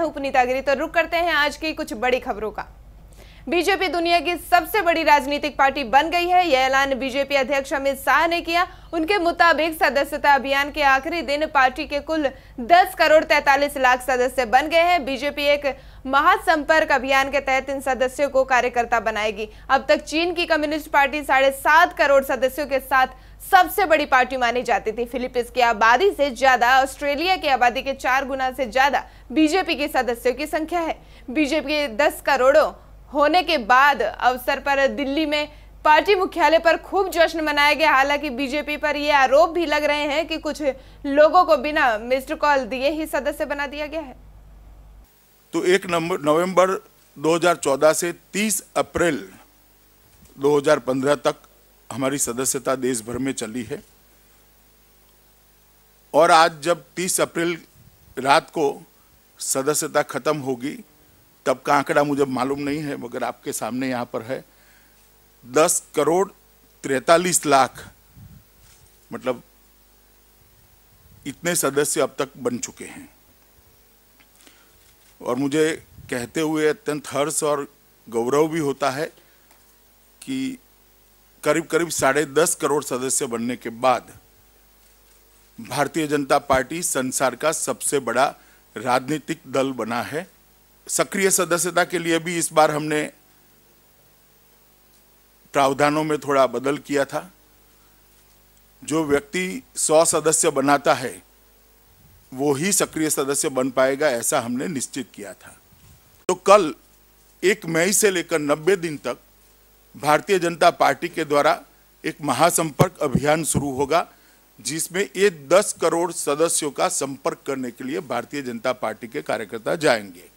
उपनीता गिरी। तो रुक करते हैं आज की कुछ बड़ी खबरों का। बीजेपी दुनिया की सबसे बड़ी राजनीतिक पार्टी बन गई है। यह ऐलान बीजेपी अध्यक्ष अमित शाह ने किया। उनके मुताबिक सदस्यता अभियान के आखिरी दिन पार्टी के कुल 10 करोड़ 43 लाख सदस्य बन गए हैं। बीजेपी एक महासंपर्क अभियान के तहत इन सदस्यों को कार्यकर्ता बनाएगी। अब तक चीन की कम्युनिस्ट पार्टी 7.5 करोड़ सदस्यों के साथ सबसे बड़ी पार्टी मानी जाती थी। फिलीपींस की आबादी से ज्यादा, ऑस्ट्रेलिया की आबादी के 4 गुना से ज्यादा बीजेपी के सदस्यों की संख्या है। बीजेपी के 10 करोड़ों होने के बाद अवसर पर दिल्ली में पार्टी मुख्यालय पर खूब जश्न मनाया गया। हालांकि बीजेपी पर यह आरोप भी लग रहे हैं कि कुछ लोगों को बिना मिस्ड कॉल दिए ही सदस्य बना दिया गया है। तो 1 नवंबर 2014 से 30 अप्रैल 2015 तक हमारी सदस्यता देश भर में चली है और आज जब 30 अप्रैल रात को सदस्यता खत्म होगी तब का आंकड़ा मुझे मालूम नहीं है, मगर आपके सामने यहाँ पर है 10 करोड़ 43 लाख, मतलब इतने सदस्य अब तक बन चुके हैं। और मुझे कहते हुए अत्यंत हर्ष और गौरव भी होता है कि करीब 10.5 करोड़ सदस्य बनने के बाद भारतीय जनता पार्टी संसार का सबसे बड़ा राजनीतिक दल बना है। सक्रिय सदस्यता के लिए भी इस बार हमने प्रावधानों में थोड़ा बदल किया था। जो व्यक्ति 100 सदस्य बनाता है वो ही सक्रिय सदस्य बन पाएगा, ऐसा हमने निश्चित किया था। तो कल 1 मई से लेकर 90 दिन तक भारतीय जनता पार्टी के द्वारा एक महासंपर्क अभियान शुरू होगा, जिसमें ये 10 करोड़ सदस्यों का संपर्क करने के लिए भारतीय जनता पार्टी के कार्यकर्ता जाएंगे।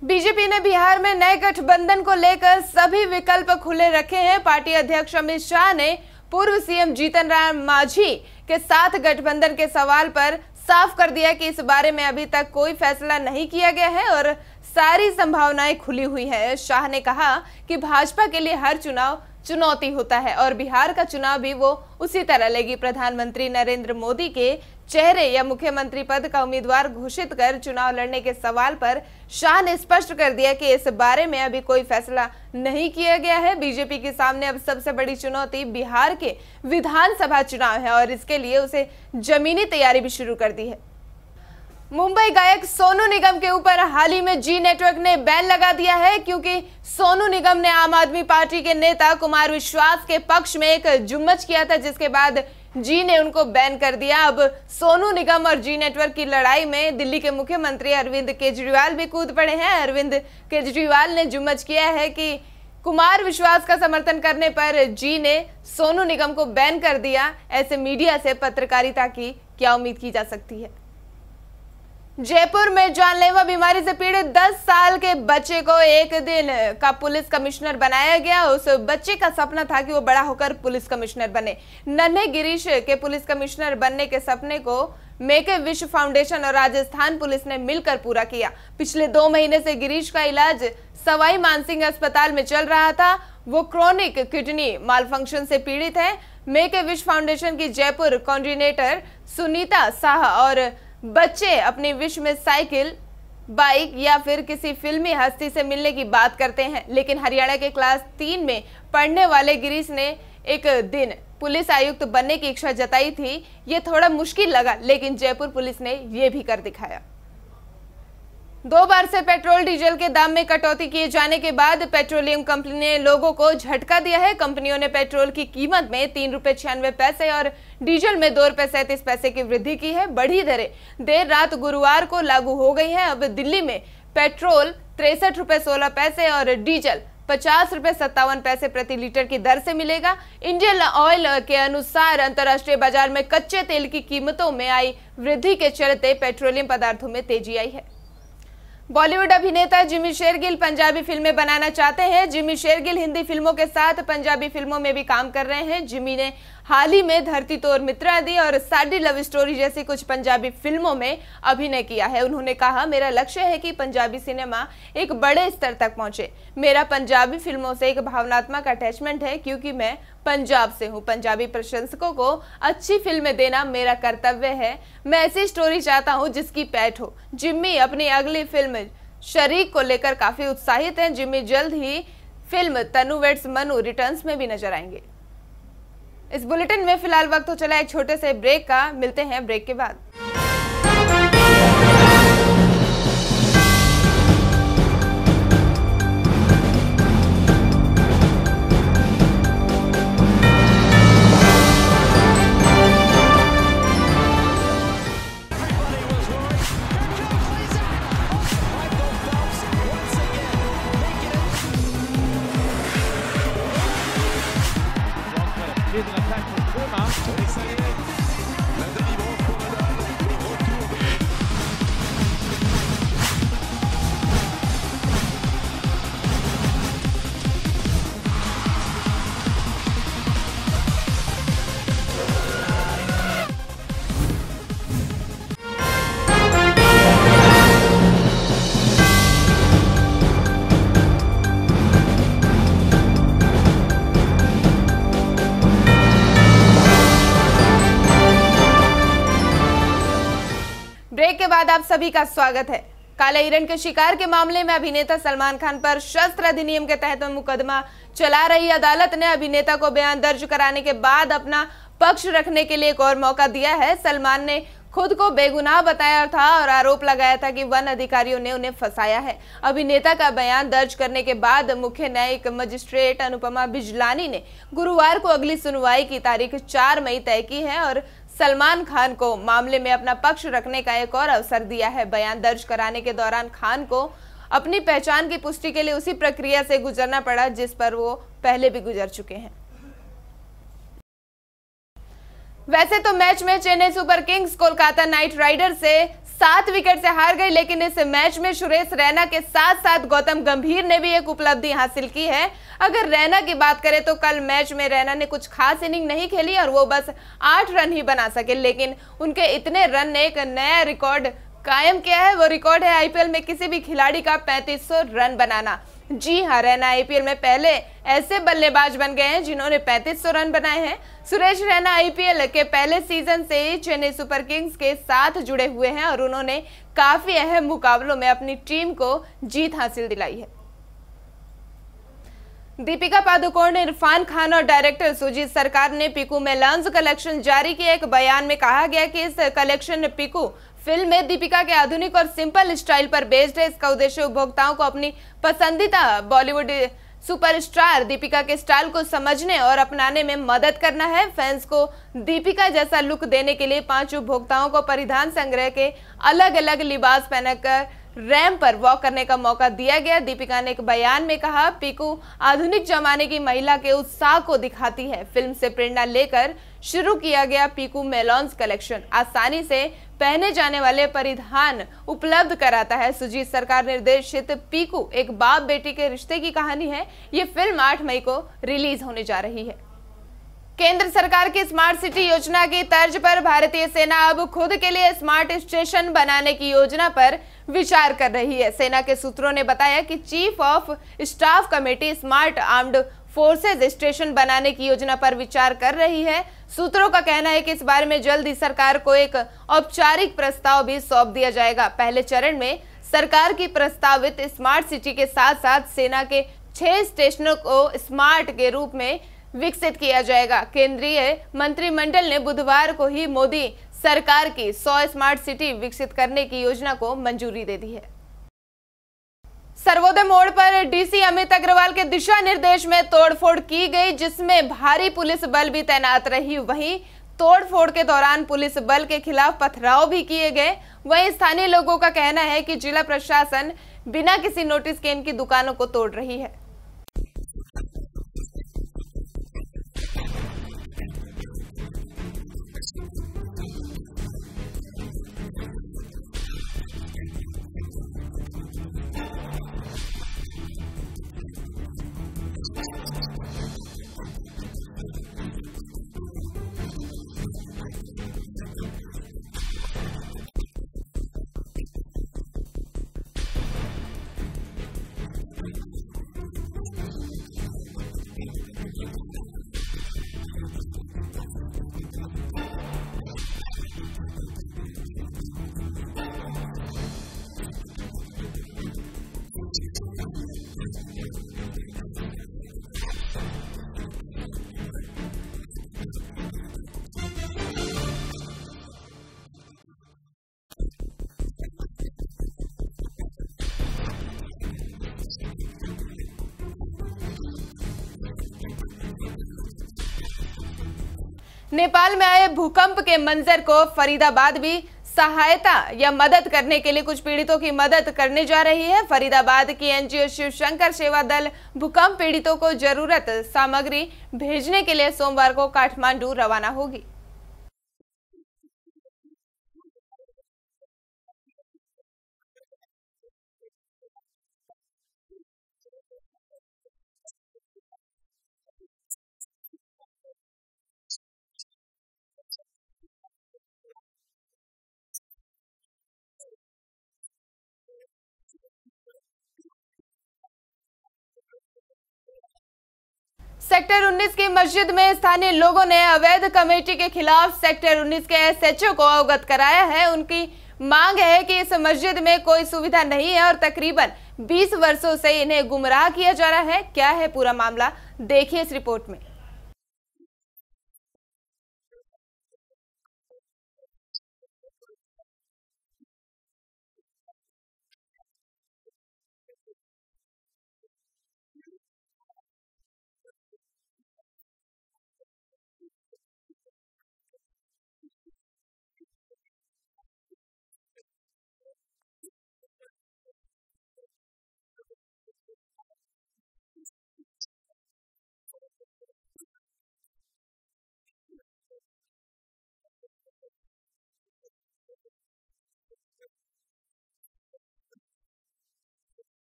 बीजेपी ने बिहार में नए गठबंधन को लेकर सभी विकल्प खुले रखे हैं। पार्टी अध्यक्ष अमित शाह ने पूर्व सीएम जीतन राम मांझी के साथ गठबंधन के सवाल पर साफ कर दिया कि इस बारे में अभी तक कोई फैसला नहीं किया गया है और सारी संभावनाएं खुली हुई है। शाह ने कहा कि भाजपा के लिए हर चुनाव चुनौती होता है और बिहार का चुनाव भी वो उसी तरह लेगी। प्रधानमंत्री नरेंद्र मोदी के चेहरे या मुख्यमंत्री पद का उम्मीदवार घोषित कर चुनाव लड़ने के सवाल पर शाह ने स्पष्ट कर दिया कि इस बारे में अभी कोई फैसला नहीं किया गया है। बीजेपी के सामने अब सबसे बड़ी चुनौती बिहार के विधानसभा चुनाव है और इसके लिए उसे जमीनी तैयारी भी शुरू कर दी है। मुंबई गायक सोनू निगम के ऊपर हाल ही में जी नेटवर्क ने बैन लगा दिया है, क्योंकि सोनू निगम ने आम आदमी पार्टी के नेता कुमार विश्वास के पक्ष में एक जुम्मच किया था, जिसके बाद जी ने उनको बैन कर दिया। अब सोनू निगम और जी नेटवर्क की लड़ाई में दिल्ली के मुख्यमंत्री अरविंद केजरीवाल भी कूद पड़े हैं। अरविंद केजरीवाल ने जुम्मच किया है कि कुमार विश्वास का समर्थन करने पर जी ने सोनू निगम को बैन कर दिया। ऐसे मीडिया से पत्रकारिता की क्या उम्मीद की जा सकती है। जयपुर में जानलेवा बीमारी से पीड़ित 10 साल के बच्चे को एक दिन का पुलिस कमिश्नर बनाया गया। उस बच्चे का सपना था कि वो बड़ा होकर पुलिस कमिश्नर बने। नन्हे गिरीश के पुलिस कमिश्नर बनने के सपने को मेक ए विश फाउंडेशन और राजस्थान पुलिस ने मिलकर पूरा किया। पिछले 2 महीने से गिरीश का इलाज सवाई मानसिंह अस्पताल में चल रहा था। वो क्रोनिक किडनी मालफंक्शन से पीड़ित है। मेक ए विश फाउंडेशन की जयपुर कोऑर्डिनेटर सुनीता शाह और बच्चे अपनी विश में साइकिल, बाइक या फिर किसी फिल्मी हस्ती से मिलने की बात करते हैं, लेकिन हरियाणा के क्लास 3 में पढ़ने वाले गिरीश ने एक दिन पुलिस आयुक्त बनने की इच्छा जताई थी। ये थोड़ा मुश्किल लगा, लेकिन जयपुर पुलिस ने ये भी कर दिखाया। 2 बार से पेट्रोल डीजल के दाम में कटौती किए जाने के बाद पेट्रोलियम कंपनी ने लोगों को झटका दिया है। कंपनियों ने पेट्रोल की कीमत में 3 रुपए 96 पैसे और डीजल में 2 रुपए 37 पैसे की वृद्धि की है। बढ़ी दरें देर रात गुरुवार को लागू हो गई है। अब दिल्ली में पेट्रोल 63 रुपए 16 पैसे और डीजल 50 रुपए 57 पैसे प्रति लीटर की दर से मिलेगा। इंडियन ऑयल के अनुसार अंतर्राष्ट्रीय बाजार में कच्चे तेल की कीमतों में आई वृद्धि के चलते पेट्रोलियम पदार्थों में तेजी आई है। बॉलीवुड अभिनेता जिमी शेरगिल पंजाबी फिल्में बनाना चाहते हैं। जिमी शेरगिल हिंदी फिल्मों के साथ पंजाबी फिल्मों में भी काम कर रहे हैं। जिमी ने हाल ही में धरती तोड़ मित्रादी और साडी लव स्टोरी जैसी कुछ पंजाबी फिल्मों में अभिनय किया है। उन्होंने कहा, मेरा लक्ष्य है कि पंजाबी सिनेमा एक बड़े स्तर तक पहुंचे। मेरा पंजाबी फिल्मों से एक भावनात्मक अटैचमेंट है क्योंकि मैं पंजाब से हूं। पंजाबी प्रशंसकों को अच्छी फिल्में देना मेरा कर्तव्य है। मैं ऐसी स्टोरी चाहता हूं जिसकी पैठ हो। जिम्मी अपनी अगली फिल्म शरीक को लेकर काफी उत्साहित हैं। जिम्मी जल्द ही फिल्म तनु वेड्स मनु रिटर्न्स में भी नजर आएंगे। इस बुलेटिन में फिलहाल वक्त हो चला एक छोटे से ब्रेक का। मिलते हैं ब्रेक के बाद। ब्रेक के बाद आप सभी का स्वागत है। काले हिरण के शिकार के मामले में अभिनेता सलमान खान पर शस्त्र अधिनियम के तहत मुकदमा चला रही अदालत ने अभिनेता को बयान दर्ज कराने के बाद अपना पक्ष रखने के लिए एक और मौका दिया है। सलमान ने खुद को बेगुनाह बताया था और आरोप लगाया था कि वन अधिकारियों ने उन्हें फंसाया है। अभिनेता का बयान दर्ज करने के बाद मुख्य न्यायिक मजिस्ट्रेट अनुपमा बिजलानी ने गुरुवार को अगली सुनवाई की तारीख 4 मई तय की है और सलमान खान को मामले में अपना पक्ष रखने का एक और अवसर दिया है। बयान दर्ज कराने के दौरान खान को अपनी पहचान की पुष्टि के लिए उसी प्रक्रिया से गुजरना पड़ा जिस पर वो पहले भी गुजर चुके हैं। वैसे तो मैच में Chennai super Kings Kolkata night Riders से 7 विकेट से हार गई, लेकिन इस मैच में सुरेश रैना के साथ साथ गौतम गंभीर ने भी एक उपलब्धि हासिल की है। अगर रैना की बात करें तो कल मैच में रैना ने कुछ खास इनिंग नहीं खेली और वो बस 8 रन ही बना सके, लेकिन उनके इतने रन ने एक नया रिकॉर्ड कायम किया है। वो रिकॉर्ड है आईपीएल में किसी भी खिलाड़ी का 3500 रन बनाना। जी हां, रैना आईपीएल में पहले ऐसे बल्लेबाज बन गए हैं जिन्होंने 3500 रन बनाए हैं। सुरेश रैना आईपीएल के पहले सीजन से ही चेन्नई सुपर किंग्स के साथ जुड़े हुए हैं और उन्होंने काफी अहम मुकाबलों में अपनी टीम को जीत हासिल दिलाई है। दीपिका पादुकोण, इरफान खान और डायरेक्टर सुजीत सरकार ने पीकू मेलॉन्स कलेक्शन जारी किया। एक बयान में कहा गया कि इस कलेक्शन पीकू फिल्म में दीपिका के आधुनिक और सिंपल स्टाइल पर बेस्ड है। इसका उद्देश्य उपभोक्ताओं को अपनी पसंदीदा बॉलीवुड सुपरस्टार दीपिका के स्टाइल को समझने और अपनाने में मदद करना है। फैंस को दीपिका जैसा लुक देने के लिए 5 उपभोक्ताओं को परिधान संग्रह के अलग अलग लिबास पहनकर रैंप पर वॉक करने का मौका दिया गया। दीपिका ने एक बयान में कहा, पीकू आधुनिक जमाने की महिला के उत्साह को दिखाती है। फिल्म से प्रेरणा लेकर शुरू किया गया पीकू मेलॉन्स कलेक्शन आसानी से पहने जाने वाले परिधान उपलब्ध कराता है। सुजीत सरकार निर्देशित पीकू एक बाप बेटी के रिश्ते की कहानी है। ये फिल्म 8 मई को रिलीज होने जा रही है। केंद्र सरकार की स्मार्ट सिटी योजना की तर्ज पर भारतीय सेना अब खुद के लिए स्मार्ट स्टेशन बनाने की योजना पर विचार कर रही है। सेना के सूत्रों ने बताया कि chief of staff committee smart armed forces station बनाने की योजना पर विचार कर रही है। सूत्रों का कहना है कि इस बारे में जल्द ही सरकार को एक औपचारिक प्रस्ताव भी सौंप दिया जाएगा। पहले चरण में सरकार की प्रस्तावित स्मार्ट सिटी के साथ साथ सेना के 6 स्टेशनों को स्मार्ट के रूप में विकसित किया जाएगा। केंद्रीय मंत्रिमंडल ने बुधवार को ही मोदी सरकार की 100 स्मार्ट सिटी विकसित करने की योजना को मंजूरी दे दी है। सर्वोदय मोड़ पर डीसी अमित अग्रवाल के दिशा निर्देश में तोड़फोड़ की गई, जिसमें भारी पुलिस बल भी तैनात रही। वहीं तोड़फोड़ के दौरान पुलिस बल के खिलाफ पथराव भी किए गए। वहीं स्थानीय लोगों का कहना है कि जिला प्रशासन बिना किसी नोटिस के इनकी दुकानों को तोड़ रही है। नेपाल में आए भूकंप के मंजर को फरीदाबाद भी सहायता या मदद करने के लिए कुछ पीड़ितों की मदद करने जा रही है। फरीदाबाद की एनजीओ शिव शंकर सेवा दल भूकंप पीड़ितों को जरूरत सामग्री भेजने के लिए सोमवार को काठमांडू रवाना होगी। सेक्टर 19 की मस्जिद में स्थानीय लोगों ने अवैध कमेटी के खिलाफ सेक्टर 19 के एसएचओ को अवगत कराया है। उनकी मांग है कि इस मस्जिद में कोई सुविधा नहीं है और तकरीबन 20 वर्षों से इन्हें गुमराह किया जा रहा है। क्या है पूरा मामला, देखिए इस रिपोर्ट में।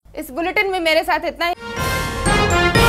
इस बुलेटिन में मेरे साथ इतना ही।